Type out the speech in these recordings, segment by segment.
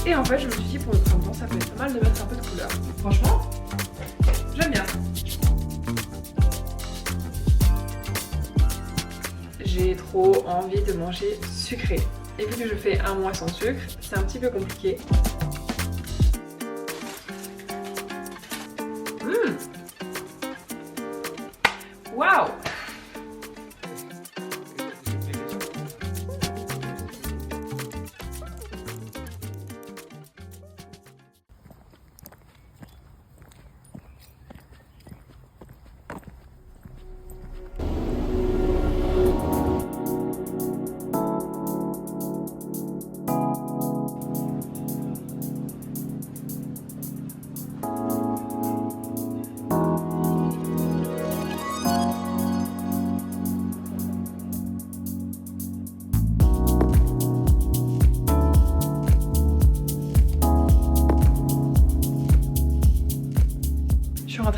Et en fait je me suis dit pour le printemps ça peut être pas mal de mettre un peu de couleur. Franchement j'aime bien. J'ai trop envie de manger sucré. Et vu que je fais un mois sans sucre, c'est un petit peu compliqué. Waouh!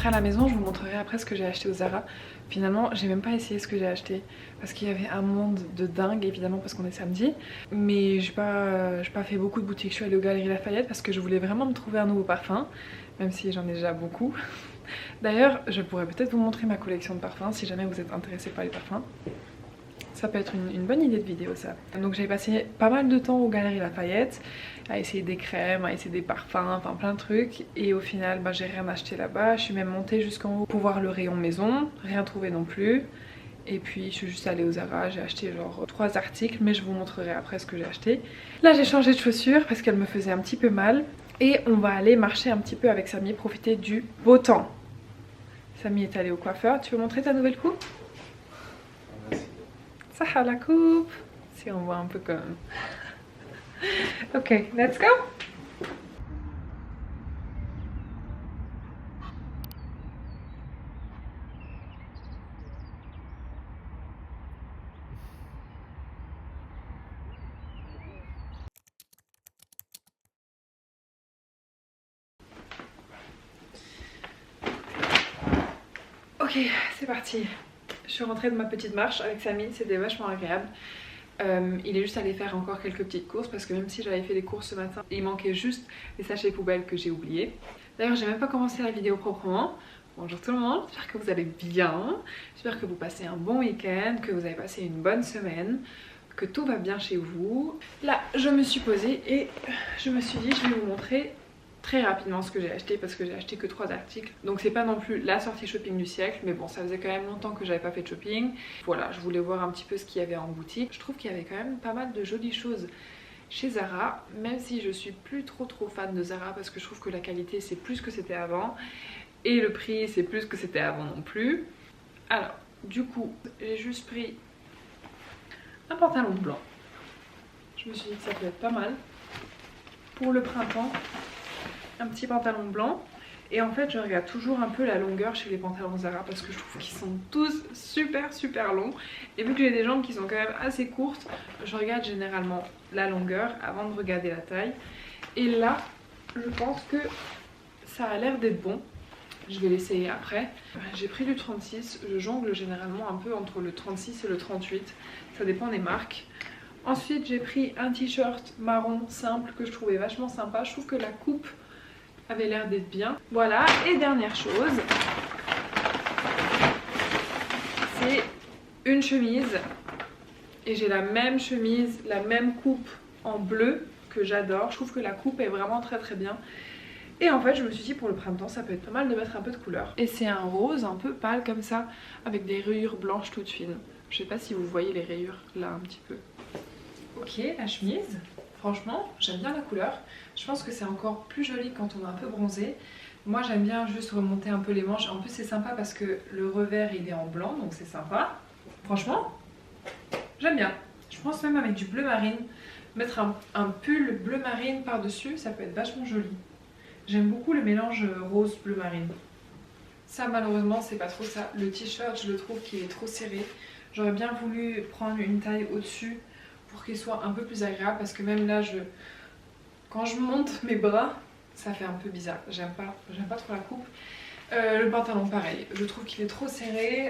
À la maison, je vous montrerai après ce que j'ai acheté au Zara. Finalement j'ai même pas essayé ce que j'ai acheté parce qu'il y avait un monde de dingue, évidemment parce qu'on est samedi. Mais j'ai pas fait beaucoup de boutiques. Je suis allée aux Galeries Lafayette parce que je voulais vraiment me trouver un nouveau parfum, même si j'en ai déjà beaucoup. D'ailleurs je pourrais peut-être vous montrer ma collection de parfums si jamais vous êtes intéressé par les parfums. Ça peut être une bonne idée de vidéo ça. Donc j'ai passé pas mal de temps aux Galeries Lafayette à essayer des crèmes, à essayer des parfums, enfin plein de trucs. Et au final j'ai rien acheté là-bas. Je suis même montée jusqu'en haut pour voir le rayon maison, rien trouvé non plus. Et puis je suis juste allée au Zara, j'ai acheté genre 3 articles, mais je vous montrerai après ce que j'ai acheté. Là j'ai changé de chaussures parce qu'elles me faisaient un petit peu mal. Et on va aller marcher un petit peu avec Samy, profiter du beau temps. Samy est allé au coiffeur. Tu veux montrer ta nouvelle coupe? Ça a la coupe. Si on voit un peu comme... Ok, let's go. Ok, c'est parti. Je suis rentrée de ma petite marche avec Samy, c'était vachement agréable. Il est juste allé faire encore quelques petites courses parce que même si j'avais fait les courses ce matin, il manquait juste les sachets poubelles que j'ai oubliés. D'ailleurs j'ai même pas commencé la vidéo proprement. Bonjour tout le monde, j'espère que vous allez bien. J'espère que vous passez un bon week-end, que vous avez passé une bonne semaine, que tout va bien chez vous. Là je me suis posée et je me suis dit je vais vous montrer très rapidement ce que j'ai acheté parce que j'ai acheté que 3 articles. Donc c'est pas non plus la sortie shopping du siècle, mais bon ça faisait quand même longtemps que j'avais pas fait de shopping. Voilà, je voulais voir un petit peu ce qu'il y avait en boutique. Je trouve qu'il y avait quand même pas mal de jolies choses chez Zara, même si je suis plus trop fan de Zara parce que je trouve que la qualité c'est plus que c'était avant et le prix c'est plus que c'était avant non plus. Alors du coup j'ai juste pris un pantalon blanc. Je me suis dit que ça peut être pas mal pour le printemps. Un petit pantalon blanc. Et en fait je regarde toujours un peu la longueur chez les pantalons Zara parce que je trouve qu'ils sont tous super longs. Et vu que j'ai des jambes qui sont quand même assez courtes, je regarde généralement la longueur avant de regarder la taille. Et là je pense que ça a l'air d'être bon. Je vais l'essayer après. J'ai pris du 36, je jongle généralement un peu entre le 36 et le 38. Ça dépend des marques. Ensuite j'ai pris un t-shirt marron simple que je trouvais vachement sympa. Je trouve que la coupe avait l'air d'être bien. Voilà, et dernière chose, c'est une chemise. Et j'ai la même chemise, la même coupe en bleu que j'adore. Je trouve que la coupe est vraiment très bien. Et en fait je me suis dit pour le printemps ça peut être pas mal de mettre un peu de couleur. Et c'est un rose un peu pâle comme ça, avec des rayures blanches toutes fines. Je sais pas si vous voyez les rayures là un petit peu. Ok, la chemise. Franchement, j'aime bien la couleur. Je pense que c'est encore plus joli quand on est un peu bronzé. Moi, j'aime bien juste remonter un peu les manches. En plus, c'est sympa parce que le revers, il est en blanc, donc c'est sympa. Franchement, j'aime bien. Je pense même avec du bleu marine. Mettre un pull bleu marine par-dessus, ça peut être vachement joli. J'aime beaucoup le mélange rose bleu marine. Ça, malheureusement, c'est pas trop ça. Le t-shirt, je le trouve qu'il est trop serré. J'aurais bien voulu prendre une taille au-dessus pour qu'il soit un peu plus agréable parce que même là quand je monte mes bras ça fait un peu bizarre, j'aime pas trop la coupe. Le pantalon pareil, je trouve qu'il est trop serré,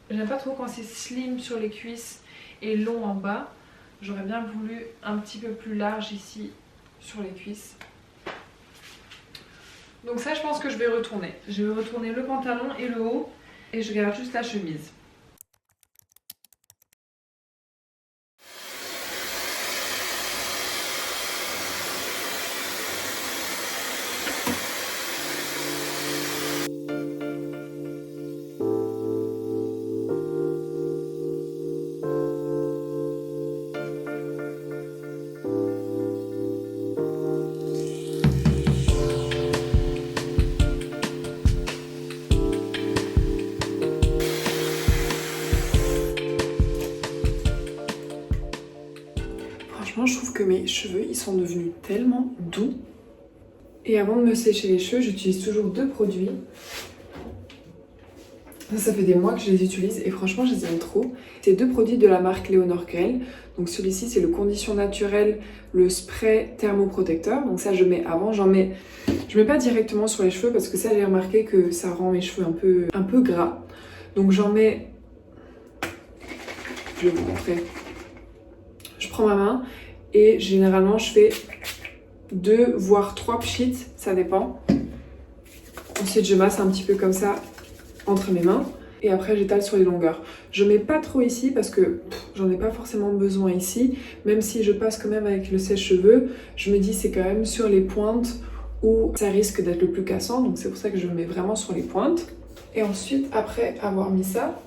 j'aime pas trop quand c'est slim sur les cuisses et long en bas. J'aurais bien voulu un petit peu plus large ici sur les cuisses. Donc ça je pense que je vais retourner. Je vais retourner le pantalon et le haut et je garde juste la chemise. Franchement, je trouve que mes cheveux, ils sont devenus tellement doux. Et avant de me sécher les cheveux, j'utilise toujours 2 produits. Ça fait des mois que je les utilise et franchement, je les aime trop. C'est 2 produits de la marque Léonore Grell. Donc celui-ci, c'est le condition naturel, le spray thermoprotecteur. Donc ça, je mets avant, je mets pas directement sur les cheveux parce que ça, j'ai remarqué que ça rend mes cheveux un peu gras. Donc j'en mets... Je vais vous montrer. Je prends ma main et généralement je fais 2 voire 3 pchits, ça dépend. Ensuite je masse un petit peu comme ça entre mes mains et après j'étale sur les longueurs. Je mets pas trop ici parce que j'en ai pas forcément besoin ici, même si je passe quand même avec le sèche-cheveux, je me dis c'est quand même sur les pointes où ça risque d'être le plus cassant, donc c'est pour ça que je le mets vraiment sur les pointes. Et ensuite après avoir mis ça,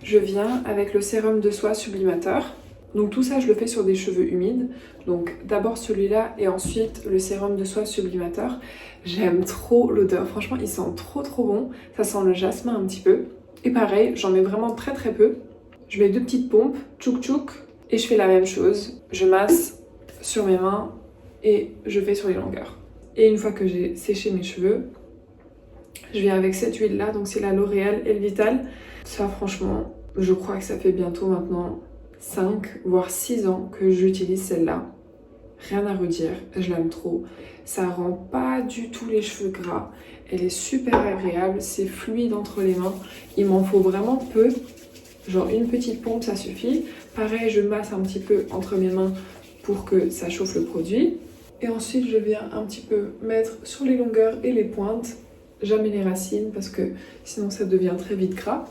je viens avec le sérum de soie sublimateur. Donc tout ça je le fais sur des cheveux humides. Donc d'abord celui-là et ensuite le sérum de soie sublimateur. J'aime trop l'odeur, franchement il sent trop bon. Ça sent le jasmin un petit peu. Et pareil, j'en mets vraiment très peu. Je mets 2 petites pompes, tchouk tchouk. Et je fais la même chose. Je masse sur mes mains et je fais sur les longueurs. Et une fois que j'ai séché mes cheveux, je viens avec cette huile là, donc c'est la L'Oréal Elvital. Ça franchement, je crois que ça fait bientôt maintenant 5 voire 6 ans que j'utilise celle-là. Rien à redire, je l'aime trop. Ça rend pas du tout les cheveux gras. Elle est super agréable, c'est fluide entre les mains. Il m'en faut vraiment peu. Genre une petite pompe, ça suffit. Pareil, je masse un petit peu entre mes mains pour que ça chauffe le produit. Et ensuite, je viens un petit peu mettre sur les longueurs et les pointes. Jamais les racines parce que sinon ça devient très vite gras.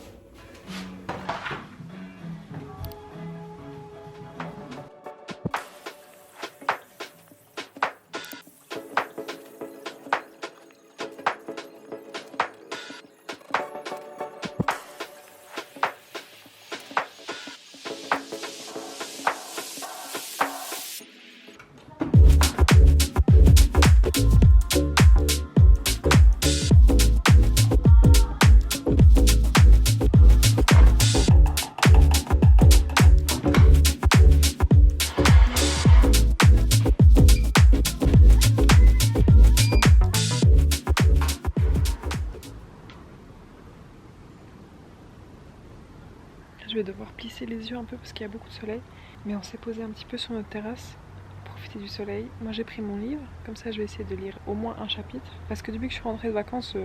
Je vais devoir plisser les yeux un peu parce qu'il y a beaucoup de soleil. Mais on s'est posé un petit peu sur notre terrasse pour profiter du soleil. Moi j'ai pris mon livre, comme ça je vais essayer de lire au moins un chapitre. Parce que depuis que je suis rentrée de vacances,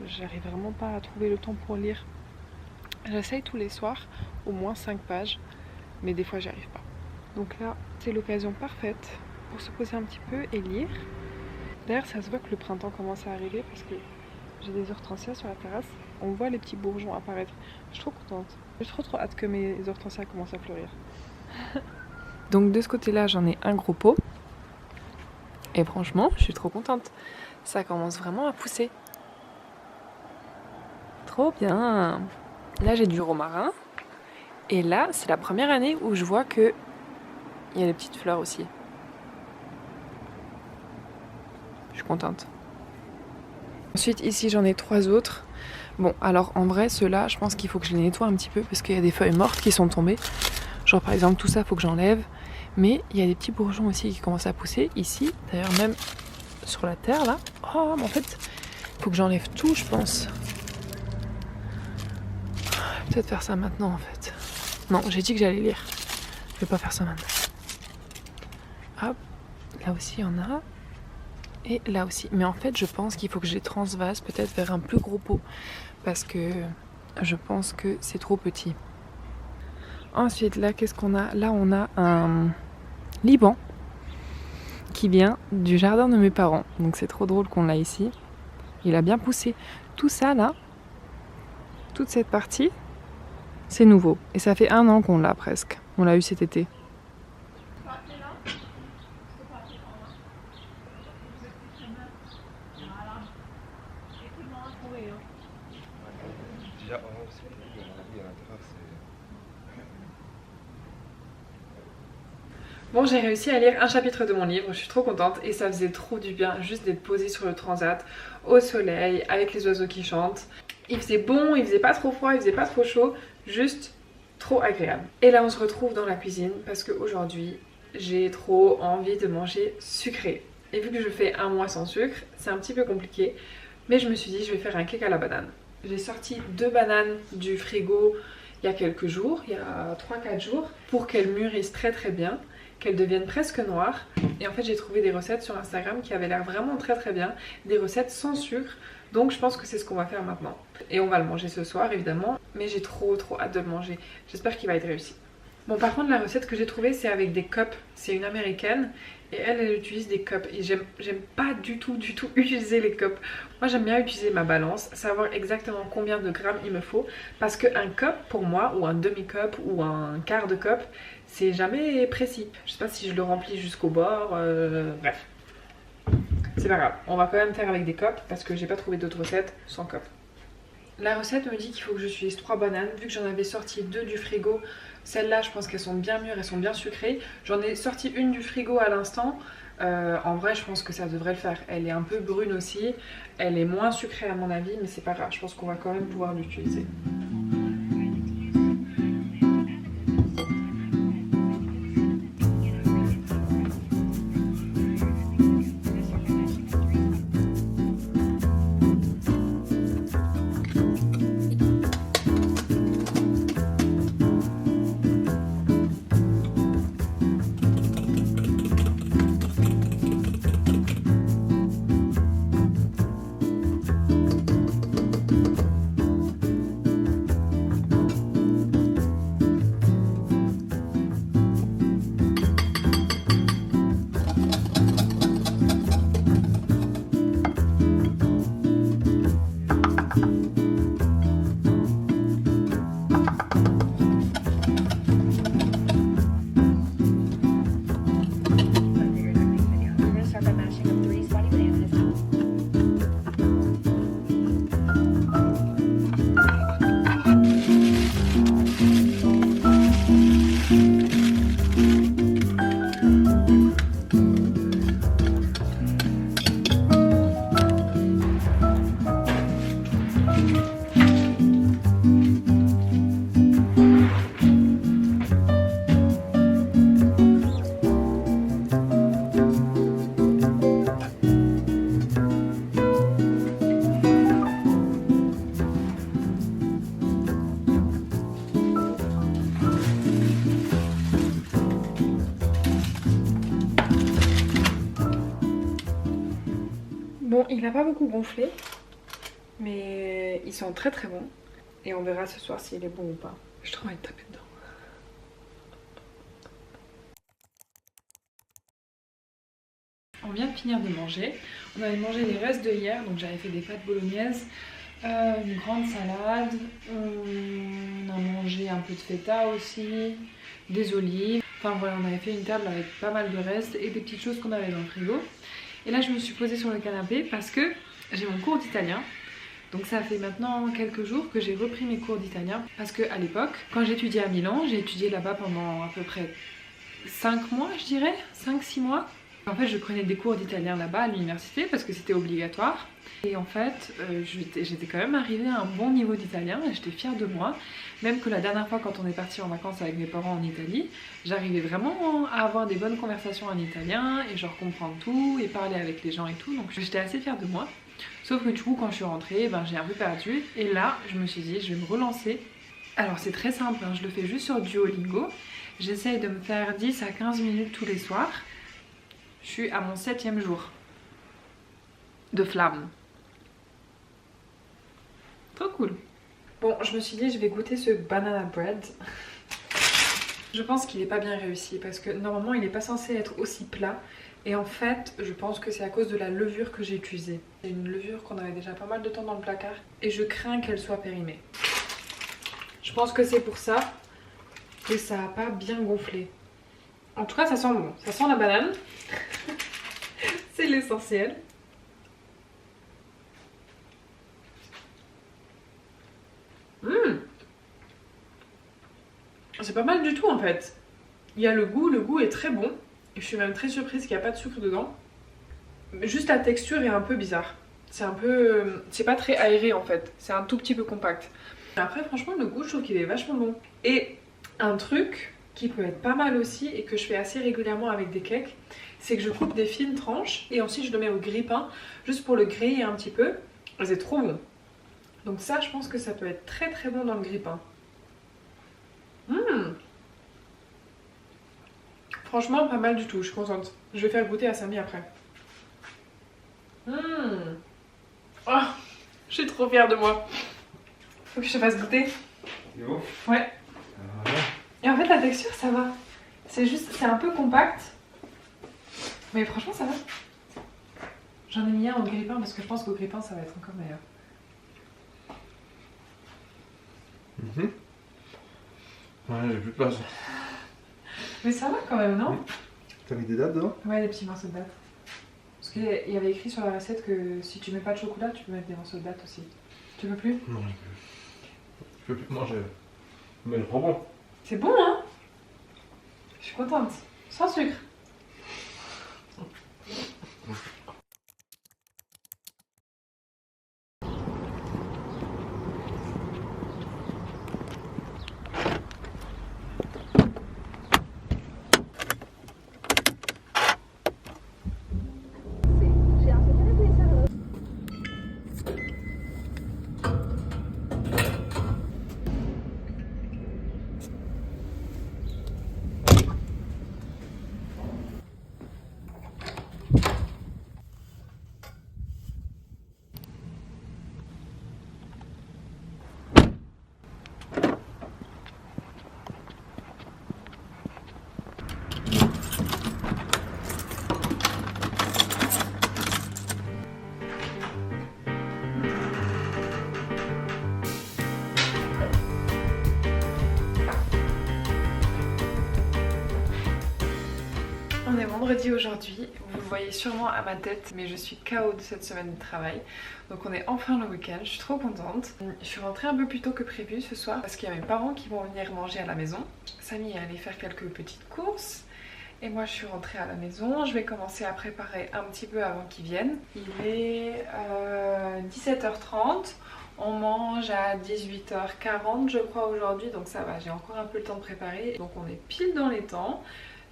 j'arrive vraiment pas à trouver le temps pour lire. J'essaye tous les soirs, au moins 5 pages, mais des fois j'y arrive pas. Donc là, c'est l'occasion parfaite pour se poser un petit peu et lire. D'ailleurs ça se voit que le printemps commence à arriver parce que j'ai des hortensias sur la terrasse. On voit les petits bourgeons apparaître. Je suis trop contente. J'ai trop hâte que mes hortensias commencent à fleurir. Donc de ce côté-là, j'en ai un gros pot. Et franchement, je suis trop contente. Ça commence vraiment à pousser. Trop bien. Là, j'ai du romarin. Et là, c'est la première année où je vois que il y a des petites fleurs aussi. Je suis contente. Ensuite, ici, j'en ai 3 autres. Bon, alors en vrai, ceux-là, je pense qu'il faut que je les nettoie un petit peu parce qu'il y a des feuilles mortes qui sont tombées. Genre par exemple, tout ça, il faut que j'enlève. Mais il y a des petits bourgeons aussi qui commencent à pousser ici. D'ailleurs, même sur la terre, là. Oh, mais en fait, il faut que j'enlève tout, je pense. Peut-être faire ça maintenant, en fait. Non, j'ai dit que j'allais lire. Je vais pas faire ça maintenant. Hop, là aussi, il y en a. Et là aussi. Mais en fait, je pense qu'il faut que je les transvase peut-être vers un plus gros pot. Parce que je pense que c'est trop petit. Ensuite, là, qu'est-ce qu'on a? Là, on a un Liban qui vient du jardin de mes parents. Donc c'est trop drôle qu'on l'a ici. Il a bien poussé. Tout ça là, toute cette partie, c'est nouveau. Et ça fait 1 an qu'on l'a presque. On l'a eu cet été. Bon, j'ai réussi à lire un chapitre de mon livre, je suis trop contente et ça faisait trop du bien juste d'être posée sur le transat, au soleil, avec les oiseaux qui chantent. Il faisait bon, il faisait pas trop froid, il faisait pas trop chaud, juste trop agréable. Et là on se retrouve dans la cuisine parce qu'aujourd'hui j'ai trop envie de manger sucré. Et vu que je fais 1 mois sans sucre, c'est un petit peu compliqué, mais je me suis dit je vais faire un cake à la banane. J'ai sorti 2 bananes du frigo il y a quelques jours, il y a 3-4 jours, pour qu'elles mûrissent très bien, qu'elles deviennent presque noires. Et en fait j'ai trouvé des recettes sur Instagram qui avaient l'air vraiment très bien, des recettes sans sucre, donc je pense que c'est ce qu'on va faire maintenant. Et on va le manger ce soir évidemment, mais j'ai trop hâte de le manger, j'espère qu'il va être réussi. Bon, par contre la recette que j'ai trouvée c'est avec des cups, c'est une américaine et elle utilise des cups et j'aime pas du tout utiliser les cups. Moi j'aime bien utiliser ma balance, savoir exactement combien de grammes il me faut, parce qu'un cup pour moi, ou un demi-cup ou un quart de cup, c'est jamais précis. Je sais pas si je le remplis jusqu'au bord, bref. C'est pas grave, on va quand même faire avec des cups parce que j'ai pas trouvé d'autres recettes sans cup. La recette me dit qu'il faut que j'utilise 3 bananes, vu que j'en avais sorti 2 du frigo. Celles-là je pense qu'elles sont bien mûres, elles sont bien sucrées. J'en ai sorti une du frigo à l'instant. En vrai je pense que ça devrait le faire. Elle est un peu brune aussi, elle est moins sucrée à mon avis, mais c'est pas grave, je pense qu'on va quand même pouvoir l'utiliser. Bon, il n'a pas beaucoup gonflé, mais ils sont très bons. Et on verra ce soir s'il est bon ou pas. Je trouve envie de taper dedans. On vient de finir de manger. On avait mangé les restes de hier, donc j'avais fait des pâtes bolognaises, une grande salade. On a mangé un peu de feta aussi, des olives. Enfin voilà, on avait fait une table avec pas mal de restes et des petites choses qu'on avait dans le frigo. Et là je me suis posée sur le canapé parce que j'ai mon cours d'italien. Donc ça fait maintenant quelques jours que j'ai repris mes cours d'italien. Parce qu'à l'époque, quand j'étudiais à Milan, j'ai étudié là-bas pendant à peu près 5 mois je dirais, 5-6 mois. En fait je prenais des cours d'italien là-bas à l'université parce que c'était obligatoire. Et en fait j'étais quand même arrivée à un bon niveau d'italien et j'étais fière de moi. Même que la dernière fois quand on est parti en vacances avec mes parents en Italie, j'arrivais vraiment à avoir des bonnes conversations en italien et genre comprendre tout et parler avec les gens et tout. Donc j'étais assez fière de moi. Sauf que du coup quand je suis rentrée, j'ai un peu perdu. Et là je me suis dit je vais me relancer. Alors c'est très simple, hein, je le fais juste sur Duolingo. J'essaye de me faire 10 à 15 minutes tous les soirs. Je suis à mon 7e jour de flamme. Trop cool. Bon, je me suis dit je vais goûter ce banana bread. Je pense qu'il est pas bien réussi parce que normalement il est pas censé être aussi plat. Et en fait, je pense que c'est à cause de la levure que j'ai utilisée. C'est une levure qu'on avait déjà pas mal de temps dans le placard et je crains qu'elle soit périmée. Je pense que c'est pour ça que ça a pas bien gonflé. En tout cas, ça sent bon. Ça sent la banane. C'est l'essentiel. C'est pas mal du tout en fait. Il y a le goût est très bon. Et je suis même très surprise qu'il n'y a pas de sucre dedans. Juste la texture est un peu bizarre. C'est un peu... c'est pas très aéré en fait. C'est un tout petit peu compact. Après franchement le goût je trouve qu'il est vachement bon. Et un truc qui peut être pas mal aussi et que je fais assez régulièrement avec des cakes, c'est que je coupe des fines tranches et ensuite je le mets au grille-pain juste pour le griller un petit peu. C'est trop bon. Donc ça je pense que ça peut être très très bon dans le grille-pain. Franchement pas mal du tout, je suis contente. Je vais faire goûter à Samy après. Oh, je suis trop fière de moi. Faut que je te fasse goûter. C'est bon? Ouais. Et en fait la texture ça va. C'est juste, c'est un peu compact. Mais franchement ça va. J'en ai mis un au grille-pain parce que je pense qu'au grille-pain ça va être encore meilleur. Ouais, j'ai plus de place. Mais ça va quand même, non? T'as mis des dates dedans? Ouais, des petits morceaux de date. Parce qu'il y avait écrit sur la recette que si tu mets pas de chocolat, tu peux mettre des morceaux de date aussi. Tu veux plus? Non, je peux plus manger. Mais le trop bon. C'est bon, hein? Je suis contente. Sans sucre. On est vendredi aujourd'hui, vous le voyez sûrement à ma tête, mais je suis KO de cette semaine de travail. Donc on est enfin le week-end, je suis trop contente. Je suis rentrée un peu plus tôt que prévu ce soir parce qu'il y a mes parents qui vont venir manger à la maison. Samy est allé faire quelques petites courses et moi je suis rentrée à la maison. Je vais commencer à préparer un petit peu avant qu'ils viennent. Il est 17h30. On mange à 18h40 je crois aujourd'hui, donc ça va, j'ai encore un peu le temps de préparer. Donc on est pile dans les temps.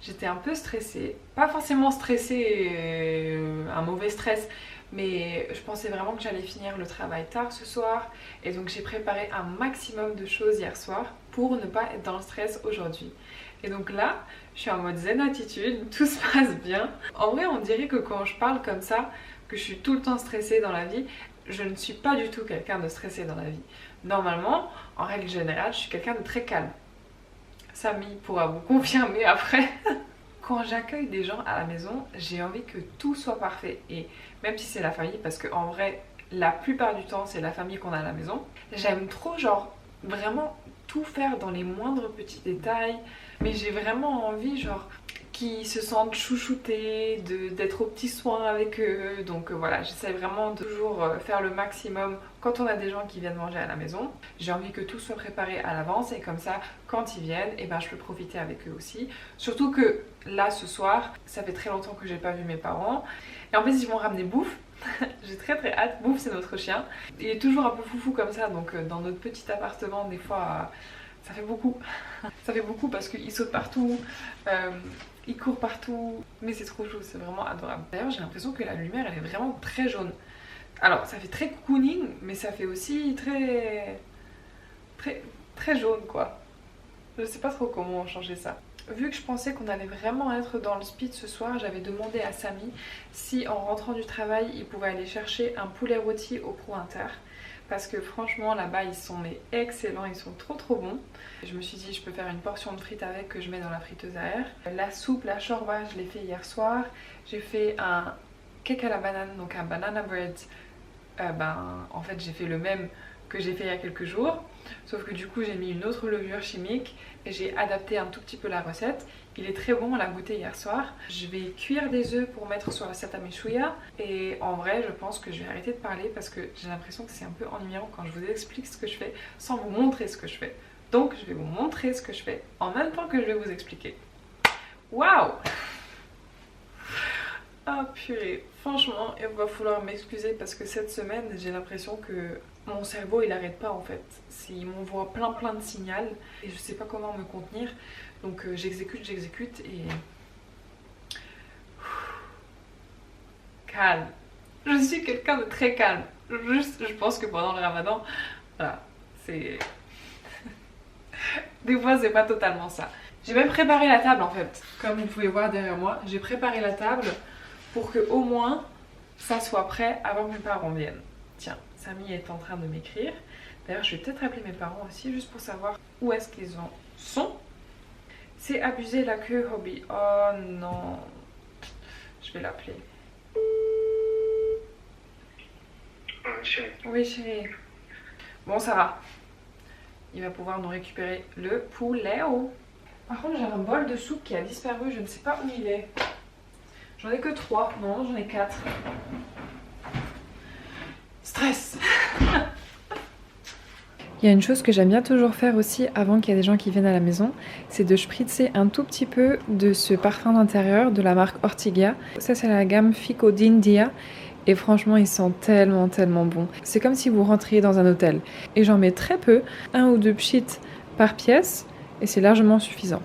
J'étais un peu stressée, pas forcément stressée, un mauvais stress, mais je pensais vraiment que j'allais finir le travail tard ce soir. Et donc j'ai préparé un maximum de choses hier soir pour ne pas être dans le stress aujourd'hui. Et donc là, je suis en mode zen attitude, tout se passe bien. En vrai, on dirait que quand je parle comme ça, que je suis tout le temps stressée dans la vie, je ne suis pas du tout quelqu'un de stressé dans la vie. Normalement, en règle générale, je suis quelqu'un de très calme. Samy pourra vous confirmer après. Quand j'accueille des gens à la maison, j'ai envie que tout soit parfait. Et même si c'est la famille, parce qu'en vrai, la plupart du temps, c'est la famille qu'on a à la maison, j'aime trop, genre, vraiment tout faire dans les moindres petits détails. Mais j'ai vraiment envie, genre, qu'ils se sentent chouchoutés, d'être aux petits soins avec eux. Donc voilà, j'essaie vraiment de toujours faire le maximum quand on a des gens qui viennent manger à la maison. J'ai envie que tout soit préparé à l'avance et comme ça, quand ils viennent, et ben, je peux profiter avec eux aussi. Surtout que là, ce soir, ça fait très longtemps que j'ai pas vu mes parents. Et en plus, ils vont ramener Bouffe. J'ai très très hâte. Bouffe, c'est notre chien. Il est toujours un peu foufou comme ça, donc dans notre petit appartement, des fois... ça fait beaucoup. Ça fait beaucoup parce qu'il saute partout, il court partout, mais c'est trop chou, c'est vraiment adorable. D'ailleurs, j'ai l'impression que la lumière, elle est vraiment très jaune. Alors, ça fait très cocooning, mais ça fait aussi très jaune, quoi. Je sais pas trop comment changer ça. Vu que je pensais qu'on allait vraiment être dans le speed ce soir, j'avais demandé à Samy si en rentrant du travail, il pouvait aller chercher un poulet rôti au Pro Inter. parce que franchement là-bas ils sont mais excellents, ils sont trop bons. Je me suis dit je peux faire une portion de frites avec que je mets dans la friteuse à air. La soupe, la shorba, je l'ai fait hier soir. J'ai fait un cake à la banane, donc un banana bread. En fait j'ai fait le même que j'ai fait il y a quelques jours, sauf que du coup j'ai mis une autre levure chimique et j'ai adapté un tout petit peu la recette. Il est très bon, on l'a goûté hier soir. Je vais cuire des œufs pour mettre sur la satamishuya et en vrai je pense que je vais arrêter de parler parce que j'ai l'impression que c'est un peu ennuyant quand je vous explique ce que je fais sans vous montrer ce que je fais. Donc je vais vous montrer ce que je fais en même temps que je vais vous expliquer. Waouh! Ah purée, franchement il va falloir m'excuser parce que cette semaine j'ai l'impression que mon cerveau il arrête pas en fait. Il m'envoie plein de signaux et je sais pas comment me contenir. Donc j'exécute et... Calme. Je suis quelqu'un de très calme. Juste je pense que pendant le ramadan, voilà, c'est... Des fois c'est pas totalement ça. J'ai même préparé la table en fait. Comme vous pouvez voir derrière moi, j'ai préparé la table pour que au moins ça soit prêt avant que mes parents viennent. Tiens, Samy est en train de m'écrire. D'ailleurs, je vais peut-être appeler mes parents aussi, juste pour savoir où est-ce qu'ils en sont. C'est abusé la queue, Hobby. Oh non. Je vais l'appeler. Oui, chérie. Bon, ça va. Il va pouvoir nous récupérer le poulet. Par contre, j'ai un bol de soupe qui a disparu. Je ne sais pas où il est. J'en ai que 3. Non, j'en ai 4. Stress. Il y a une chose que j'aime bien toujours faire aussi avant qu'il y ait des gens qui viennent à la maison, c'est de spritzer un tout petit peu de ce parfum d'intérieur de la marque Ortiga. Ça c'est la gamme Fico d'India et franchement il sent tellement bon. C'est comme si vous rentriez dans un hôtel. Et j'en mets très peu, 1 ou 2 pchits par pièce et c'est largement suffisant.